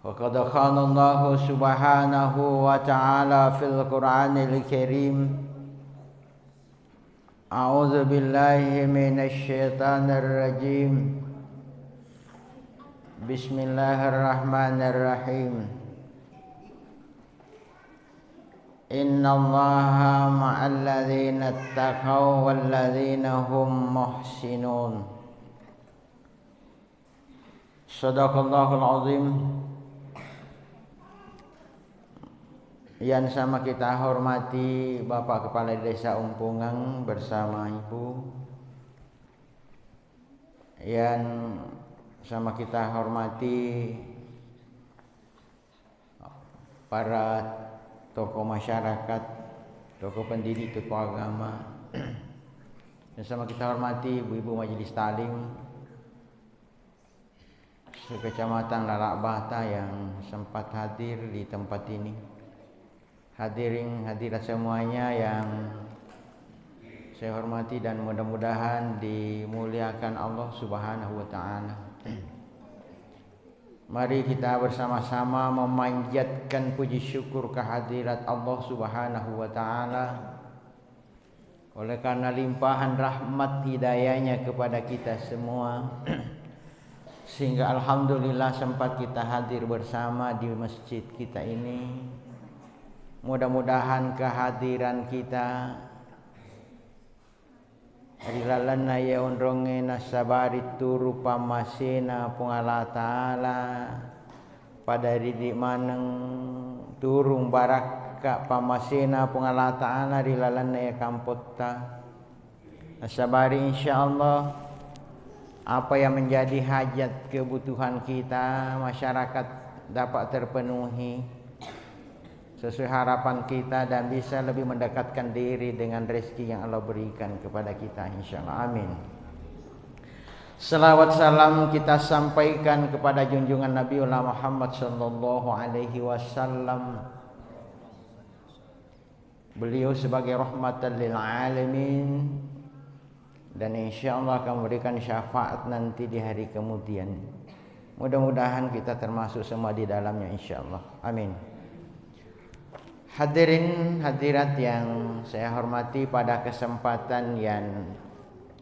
وقد قال الله سبحانه وتعالى في القرآن الكريم أعوذ بالله من الشيطان الرجيم بسم الله الرحمن الرحيم إن الله مع الذين اتقوا والذين هم محسنون صدق الله العظيم. Yang sama kita hormati Bapak Kepala Desa Umpungang bersama Ibu. Yang sama kita hormati para tokoh masyarakat, tokoh pendidik, tokoh agama. Yang sama kita hormati Ibu-Ibu Majelis Talim sekecamatan Lalak Bata yang sempat hadir di tempat ini. Hadirat semuanya yang saya hormati dan mudah-mudahan dimuliakan Allah Subhanahu wa taala. Mari kita bersama-sama memanjatkan puji syukur kehadirat Allah Subhanahu wa taala oleh karena limpahan rahmat hidayahnya kepada kita semua. Sehingga alhamdulillah sempat kita hadir bersama di masjid kita ini. Mudah-mudahan kehadiran kita rilalana ya undronge nasabari turu pamasena pungala taala pada ridi maneng turung baraka pamasena pungala taala rilalana ya kampota nasabari insyaallah apa yang menjadi hajat kebutuhan kita masyarakat dapat terpenuhi sesuai harapan kita dan bisa lebih mendekatkan diri dengan rezeki yang Allah berikan kepada kita insyaallah. Amin. Selawat salam kita sampaikan kepada junjungan Nabiullah Muhammad sallallahu alaihi wasallam. Beliau sebagai rahmatan lil alamin dan insyaallah akan memberikan syafaat nanti di hari kemudian. Mudah-mudahan kita termasuk semua di dalamnya insyaallah. Amin. Hadirin hadirat yang saya hormati, pada kesempatan yang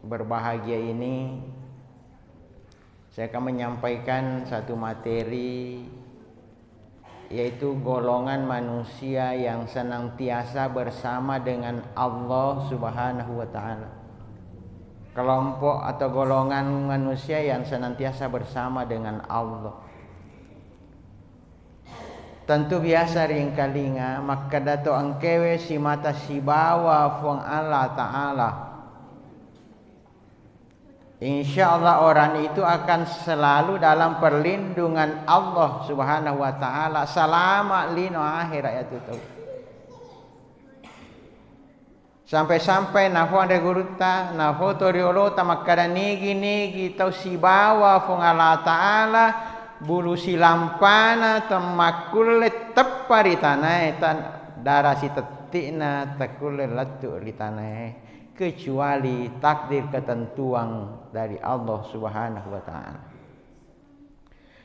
berbahagia ini saya akan menyampaikan satu materi, yaitu golongan manusia yang senantiasa bersama dengan Allah Subhanahu wa taala. Kelompok atau golongan manusia yang senantiasa bersama dengan Allah. Tentu biasa ring kalinga maka dato angkewe si mata si bawa fuang Allah Ta'ala. Insyaallah orang itu akan selalu dalam perlindungan Allah Subhanahu wa taala selama lino akhirat itu. Sampai-sampai nafuan reguruta nafoto riolota makada nigi tau si bawa fuang Allah Ta'ala bulu silampana temakulle teppari tanah tan darah si tetikna takulle latu di tanah kecuali takdir ketentuan dari Allah Subhanahu wa taala.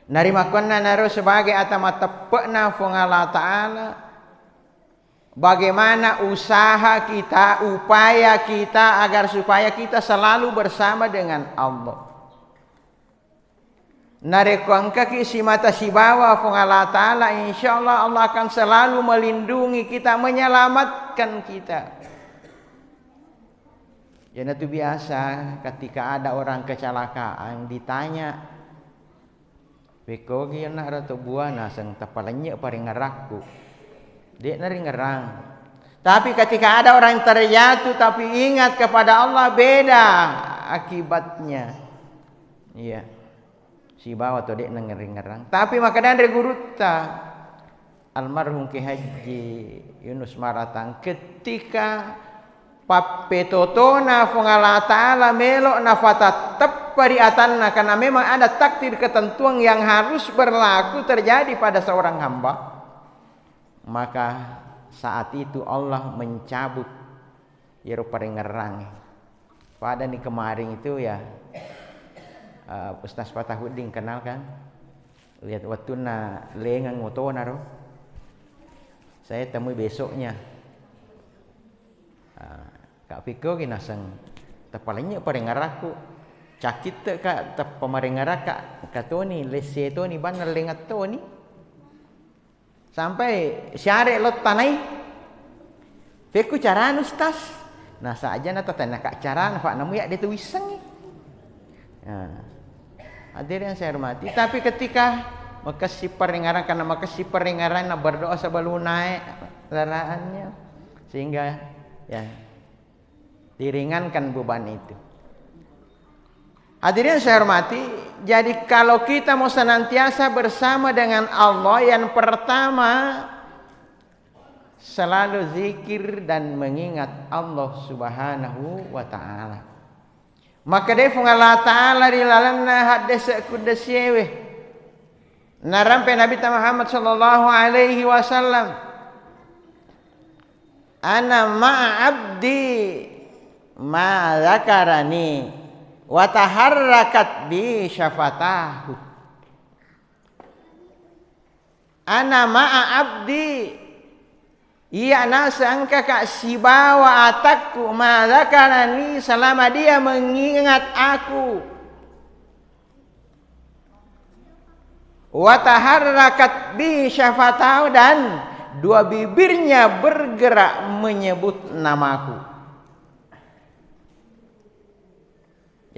Narimakonna naro sebagai atama tepekna fung Allah taala bagaimana usaha kita, upaya kita agar supaya kita selalu bersama dengan Allah. Narekuang kaki si mata si bawa fung Allah Ta'ala, insyaallah Allah akan selalu melindungi kita, menyelamatkan kita. Jadi itu biasa ketika ada orang kecelakaan ditanya, "Beko gieu na ratu buana seng tapalenya paring ngeraku." Dia nari ngerang. Tapi ketika ada orang yang terjatuh tapi ingat kepada Allah, beda akibatnya. Iya. Si bawa tu dek ngerang. Tapi makanya dari guruta almarhum Ki Haji Yunus Maratang ketika papetotona fungala taala melok nafata teppari atanna karena memang ada takdir ketentuan yang harus berlaku terjadi pada seorang hamba, maka saat itu Allah mencabut ya paring ngerang. Pada nih kemarin itu ya Ustaz Fatahudin kenal kan? Lihat waktu na lengang motor na roh. Saya temui besoknya. Kak Piko kinasang tapalanya parengaraku. Cakit te ka tap pamarengaraka katoni lese to ni banal lengat to ni. Sampai syare lot tanai. Feku caran ustas. Nah saja na tatana kak caran fa namu ya dia tu wiseng. Hadirin saya hormati. Tapi ketika makasih peringaran karena makasih peringaran na berdoa sebelum naik kendaraannya sehingga ya diringankan beban itu. Hadirin saya hormati, jadi kalau kita mau senantiasa bersama dengan Allah, yang pertama selalu zikir dan mengingat Allah Subhanahu wa taala. Maka dia Allah taala di dalamna hadis qudsiye narampe Nabi Muhammad sallallahu alaihi wasallam, ana ma'a abdi ma zakarani wa taharrakat bi syafatahu. Ana ma'a abdi, iya nasangka kak sibawa atakku ma zakarani, selama dia mengingat aku. Wa taharrakat bi syafatahu, dan dua bibirnya bergerak menyebut namaku.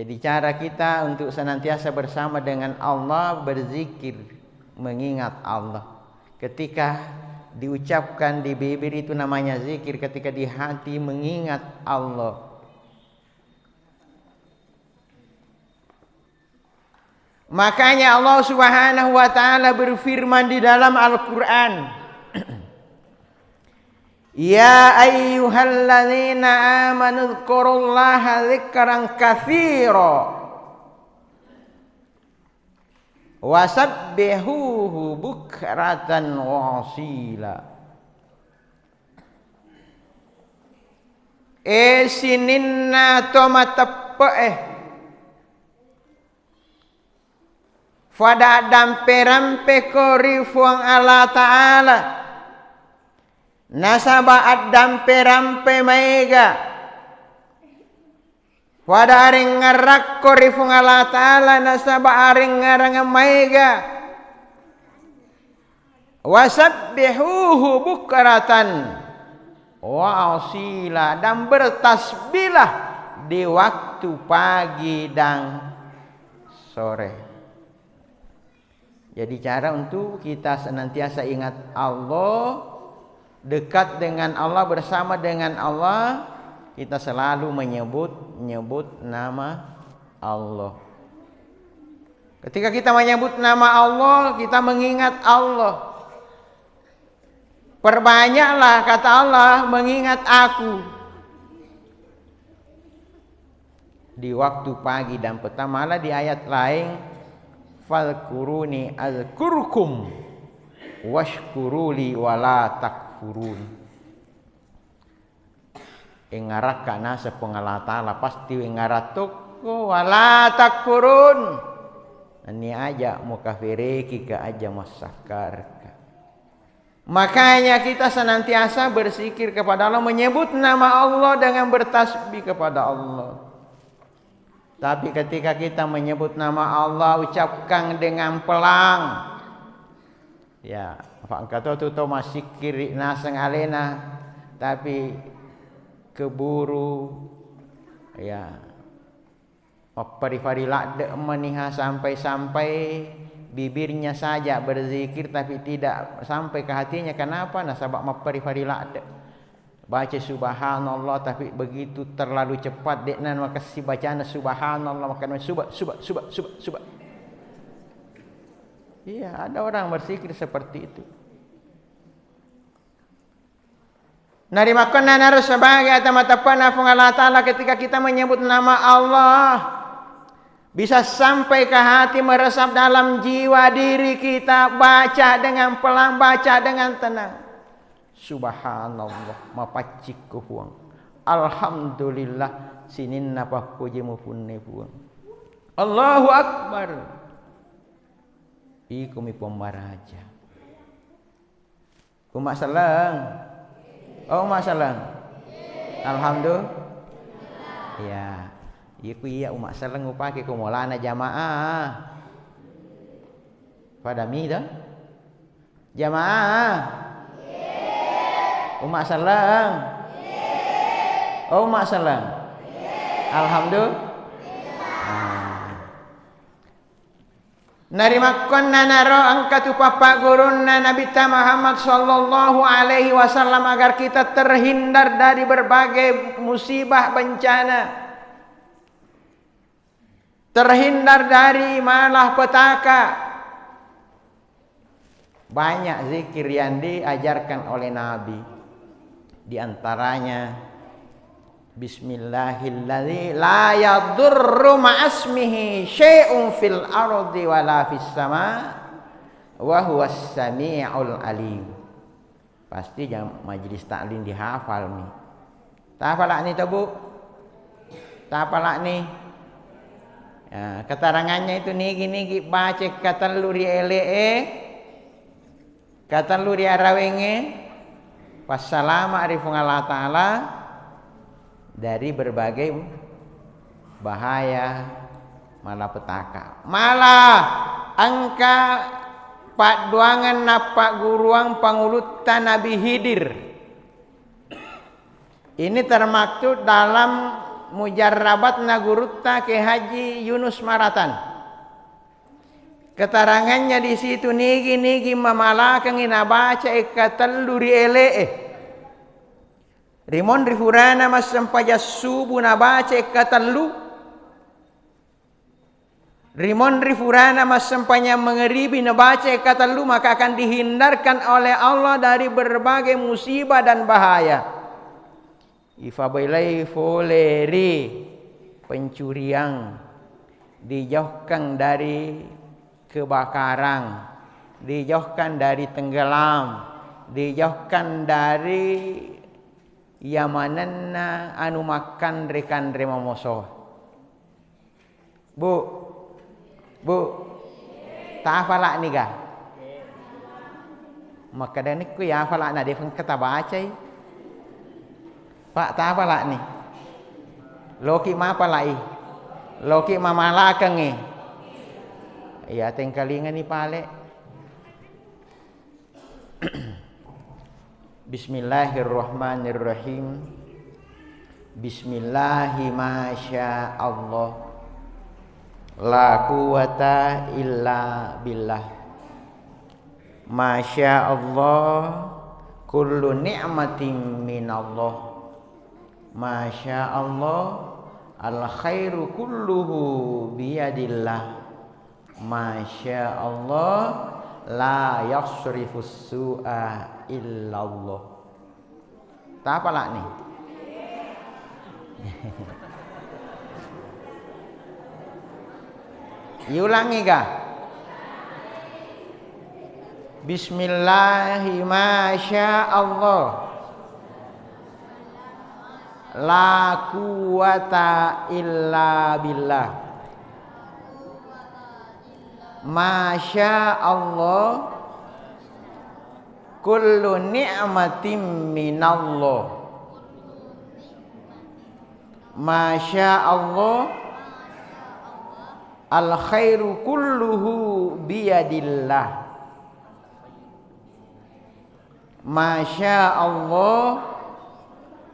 Jadi cara kita untuk senantiasa bersama dengan Allah, berzikir, mengingat Allah. Ketika diucapkan di bibir itu namanya zikir, ketika di hati mengingat Allah. Makanya Allah Subhanahu wa taala berfirman di dalam Al-Qur'an, ya ayyuhalladzina amanu dzkurullaha dzikran katsira wasabbihuhu bukratan wa asila. Sininna tomatepe fada dampe-rampe korifuang Allah Ta'ala nasaba dampe-rampe maiga fada aring ngarak korifuang Allah Ta'ala nasaba aring ngarang maiga wasabbihuhu bukratan wa asila, dan bertasbihlah di waktu pagi dan sore. Jadi cara untuk kita senantiasa ingat Allah, dekat dengan Allah, bersama dengan Allah, kita selalu menyebut nama Allah. Ketika kita menyebut nama Allah, kita mengingat Allah. Perbanyaklah kata Allah, mengingat aku di waktu pagi dan petang. Malah di ayat lain, falkuruni azkurkum washkuruli wala takfurun. Ingarak kana sepengala ta'ala pasti ingaratuk wala takfurun. Ini aja mukafiriki ka aja masakar. Makanya kita senantiasa berzikir kepada Allah, menyebut nama Allah dengan bertasbih kepada Allah. Tapi ketika kita menyebut nama Allah, ucapkan dengan pelang. Ya, Pak kata tu masih kiri nasang alena, tapi keburu ya pari-pari lakde meniha sampai bibirnya saja berzikir tapi tidak sampai ke hatinya. Kenapa? Nasabak mapari-pari lakde baca subhanallah tapi begitu terlalu cepat deknan makasih bacaan subhanallah makan subah. Iya, ada orang berzikir seperti itu. Nari makan harus sebagai atau Allah Ta'ala ketika kita menyebut nama Allah bisa sampai ke hati, meresap dalam jiwa diri kita. Baca dengan pelan, baca dengan tenang. Subhanallah, mapacik kuhuang. Alhamdulillah, sinin napa puji mupunne puang. Allahu Akbar. Iku mi pembaraja. Umak seleng. Oh, umak seleng. Alhamdulillah. Ya. Iku iya umak seleng upake kumolana jamaah. Pada mi dah. Jamaah. Umak seleng. Oh, umak seleng. Alhamdulillah. Narimakonna naro angkatu papa gurunna Nabi Muhammad sallallahu alaihi wasallam agar kita terhindar dari berbagai musibah bencana. Terhindar dari malapetaka. Banyak zikir yang diajarkan oleh Nabi. Di antaranya Bismillahilladzi la yadurru ma'asmihi syai'un fil ardi wala fis sama wa huwas sami'ul alim. Pasti jam majlis taklim dihafal nih. Tak hafal ni tu Bu? Tak hafal ni? Ya, keterangannya itu niki baca kata luri ele kata luri arawenge wassalamu arifun Allah Ta'ala dari berbagai bahaya malapetaka. Malah angka paduangan napa guruang pangulutan Nabi Hidir. Ini termaktub dalam mujarrabat nagurutta ke Haji Yunus Maratan. Keterangannya di situ nigi mamalakang inabaca ikatalluri elee. Rimon rifurana mas sampaja subuh nabaca ikatallu. Rimon rifurana mas sampanya mengeribi nabaca ikatallu, maka akan dihindarkan oleh Allah dari berbagai musibah dan bahaya. Ifabailai foleri pencurian, dijauhkan dari kebakaran, dijauhkan dari tenggelam, dijauhkan dari yamananna anu makan rekan remomoso. Bu, tak hafalak ni kah? Maka dan niku ya hafalak na defan kata baca. Pak tak hafalak ni. Loki ma palai. Loki ma malakang ni. Ya tengkalingan ni pale. Bismillahirrahmanirrahim. Bismillahi masya Allah. La quwata illa billah. Masya Allah. Kullu ni'matin minallah. Masya Allah. Al khairu kulluhu biyadillah. Masya Allah. La yasrifus su'a illallah. Tak apa lah ni. Diulangi kah? Bismillahi masya Allah. La quwata illa billah. Masya Allah. Kullu ni'matin minallah. Masya Allah. Al khairu kulluhu biyadillah. Masya Allah.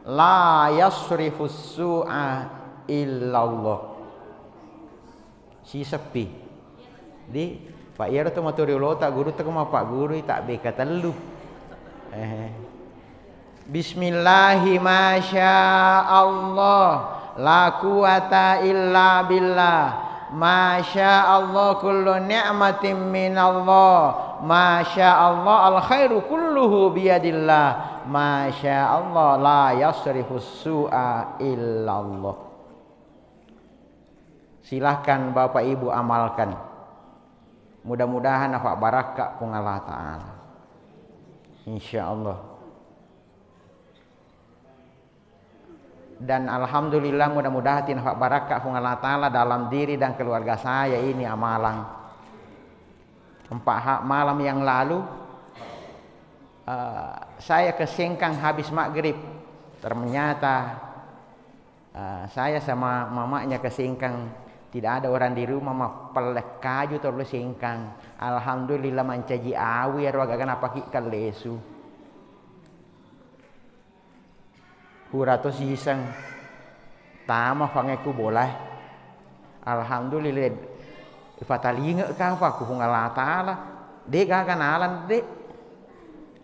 La yasrifus su'a illallah. Si sepi. Di Pak Yara tu maturi ulo tak guru tak ma Pak guru tak beka telu. Bismillahi masya Allah. La quwata illa billah. Masya Allah kullu ni'matin minallah. Masya Allah al khairu kulluhu biyadillah. Masya Allah la yasrifus su'a illallah. Silahkan Bapak Ibu amalkan. Mudah-mudahan nafak barakah pun Allah Ta'ala. InsyaAllah. Dan Alhamdulillah mudah-mudahan nafak barakah pun Allah Ta'ala dalam diri dan keluarga saya ini amalan. 4 malam yang lalu saya ke Sengkang habis maghrib. Ternyata saya sama mamanya ke Sengkang, tidak ada orang di rumah, mah pelek kayu terlalu Sengkang. Alhamdulillah mancaji awi arwaga kenapa kikal lesu. Hurato sisang tama fangeku boleh. Alhamdulillah fatalinga ka fa ku Allah taala. Dek kanalan dek.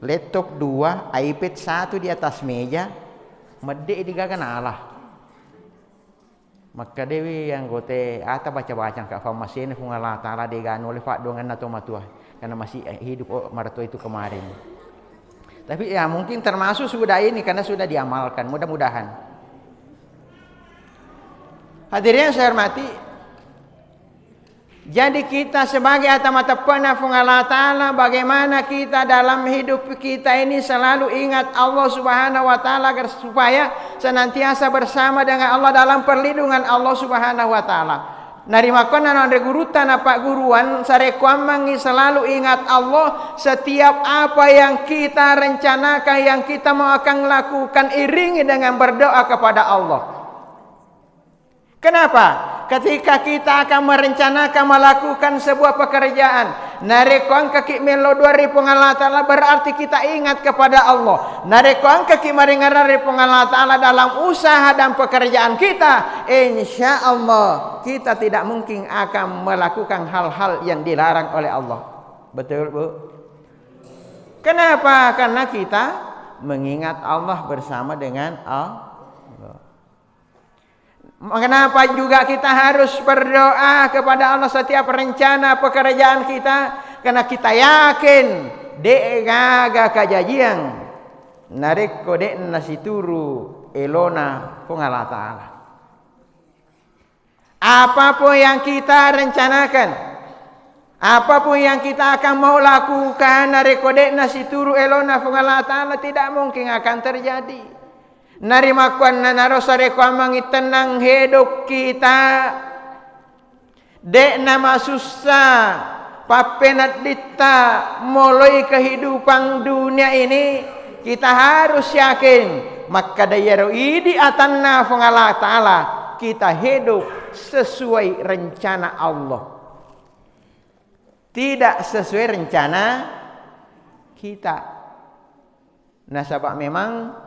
Laptop 2, iPad 1 di atas meja. Medek digagan Allah. Maka dewi yang gote ata baca-baca ka farmasi ni fung Allah taala de ganu le fa dongan na matua karena masih hidup martua itu kemarin. Tapi ya mungkin termasuk sudah ini karena sudah diamalkan, mudah-mudahan. Hadirin yang saya hormati, jadi kita sebagai atamata penafung Allah Ta'ala, bagaimana kita dalam hidup kita ini selalu ingat Allah Subhanahu Wa Ta'ala agar supaya senantiasa bersama dengan Allah dalam perlindungan Allah Subhanahu Wa Ta'ala. Narimakon na gurutan apa guruan sarekuamangi selalu ingat Allah setiap apa yang kita rencanakan, yang kita mau akan lakukan, iringi dengan berdoa kepada Allah. Kenapa? Ketika kita akan merencanakan melakukan sebuah pekerjaan, narekuan kaki melo 2000 Allah Ta'ala, berarti kita ingat kepada Allah. Narekuan kaki maringaran ripung Allah Ta'ala dalam usaha dan pekerjaan kita, insya Allah kita tidak mungkin akan melakukan hal-hal yang dilarang oleh Allah. Betul Bu? Kenapa? Karena kita mengingat Allah bersama dengan Allah. Kenapa juga kita harus berdoa kepada Allah setiap rencana pekerjaan kita? Karena kita yakin dek gaga kajajian narik kode nasi turu elona Allah Ta'ala. Apapun yang kita rencanakan, apapun yang kita akan mau lakukan narik kode nasi turu elona Allah Ta'ala, tidak mungkin akan terjadi. Narimakuan na narosareko mangi tenang hidup kita. Dek nama susah papenat dita mulai kehidupan dunia ini, kita harus yakin maka dayaro idi atanna fung Allah Ta'ala kita hidup sesuai rencana Allah, tidak sesuai rencana kita. Nah sabab memang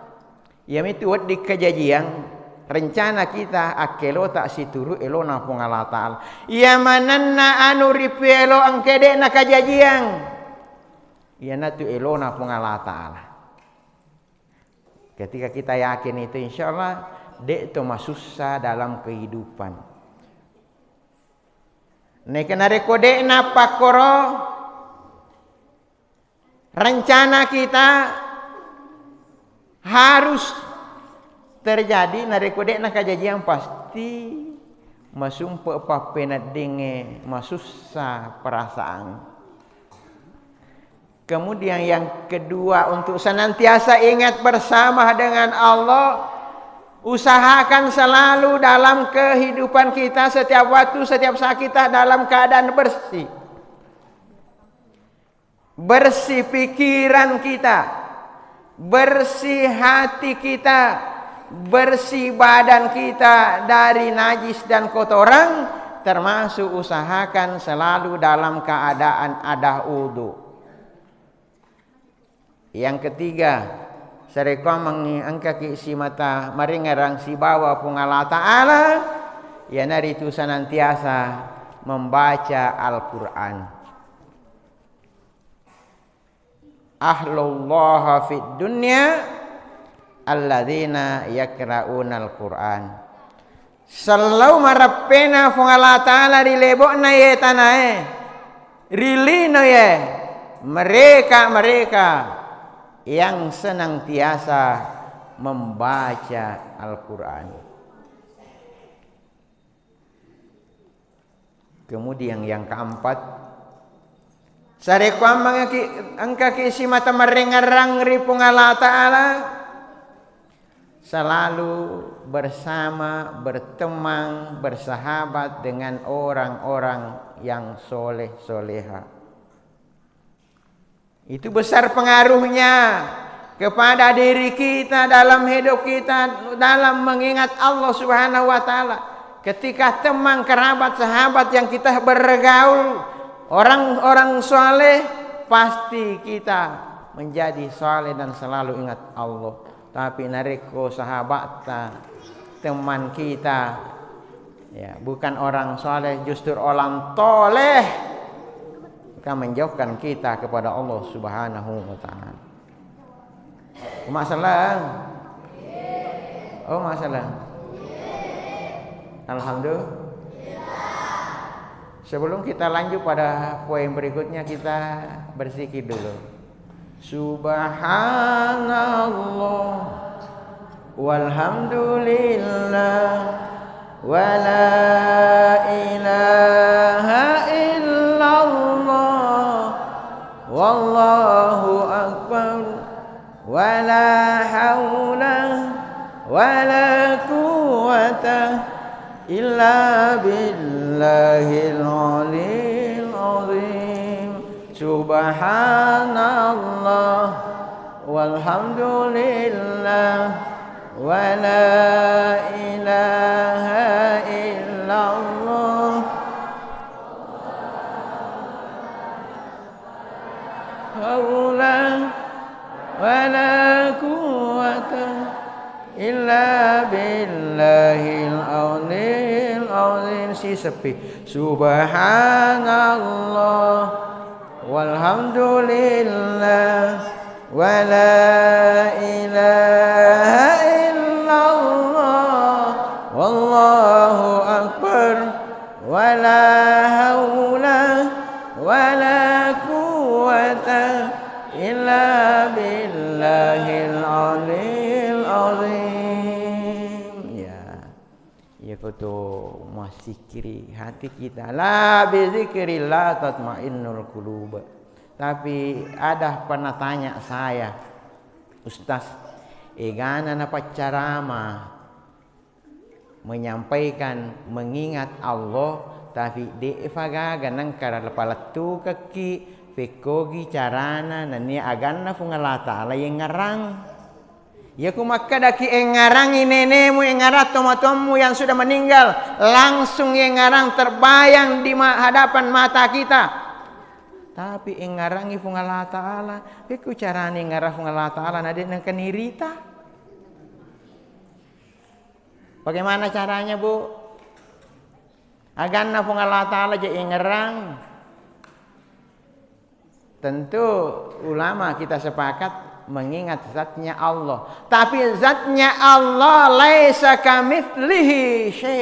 ya itu di kejadian rencana kita akelo tak situru elo na pung Allah Ta'ala. Ya mananna anu ripielo angkede na kejadian. Ya na tu elo na pung Allah Ta'ala. Ketika kita yakin itu insyaallah dek to masusah dalam kehidupan. Nekana rekode na pakoro rencana kita harus terjadi narekode na kajajian pasti masumpa papenat denge masusah perasaan. Kemudian yang kedua, untuk senantiasa ingat bersama dengan Allah, usahakan selalu dalam kehidupan kita setiap waktu, setiap saat kita dalam keadaan bersih. Bersih pikiran kita, bersih hati kita, bersih badan kita dari najis dan kotoran, termasuk usahakan selalu dalam keadaan ada wudu. Yang ketiga, sareko mangangka ki si mata maringarang si bawa pung Allah Ta'ala, ya nari itu senantiasa membaca Al-Quran. Ahlullah fid dunya alladzina yakra'unal Qur'an. Selalu marapena fung Allah Ta'ala rilebokna ye tanae rilino ye mereka yang senantiasa membaca Al-Quran. Kemudian yang keempat, sarekuam angka kisi mata merengarang ripung Allah Ta'ala, selalu bersama, berteman, bersahabat dengan orang-orang yang soleh soleha. Itu besar pengaruhnya kepada diri kita dalam hidup kita, dalam mengingat Allah Subhanahu wa taala. Ketika teman, kerabat, sahabat yang kita bergaul, orang-orang soleh, pasti kita menjadi soleh dan selalu ingat Allah. Tapi nareko sahabat, teman kita, ya bukan orang soleh, justru orang toleh, akan menjauhkan kita kepada Allah Subhanahu wa taala. Masalah? Oh, masalah. Alhamdulillah. Sebelum kita lanjut pada poin berikutnya, kita berzikir dulu. Subhanallah walhamdulillah wa la ilaha illallah wallahu akbar wa la haula wa la quwwata illa billahil aliyil azim. Subhanallah walhamdulillah wa la ilaha illallah haula wa la quwwata illa billahil aliyil azim. Si sepi. Subhanallah walhamdulillah wa la ilaha illallah wallahu akbar wa la haula wa la quwwata illa billahil aliyil azim. Ya kutu masikiri hati kita. La bizikrillah tatmainnul qulub. Tapi ada pernah tanya saya, Ustaz, egana napa carama menyampaikan mengingat Allah tapi de fagaga nang kara lapalatu kaki pekogi carana nani aganna fungal taala yang ngarang. Ya kumaka daki engarangi nenekmu, engarat tomatommu yang sudah meninggal, langsung engarang terbayang di hadapan mata kita. Tapi engarangi fung Allah Ta'ala, beku carane engarang fung Allah Ta'ala nade nang kanirita. Bagaimana caranya, Bu? Aganna fung Allah Ta'ala je engarang. Tentu ulama kita sepakat mengingat zatnya Allah. Tapi zatnya Allah laisa kamitslihi syai'.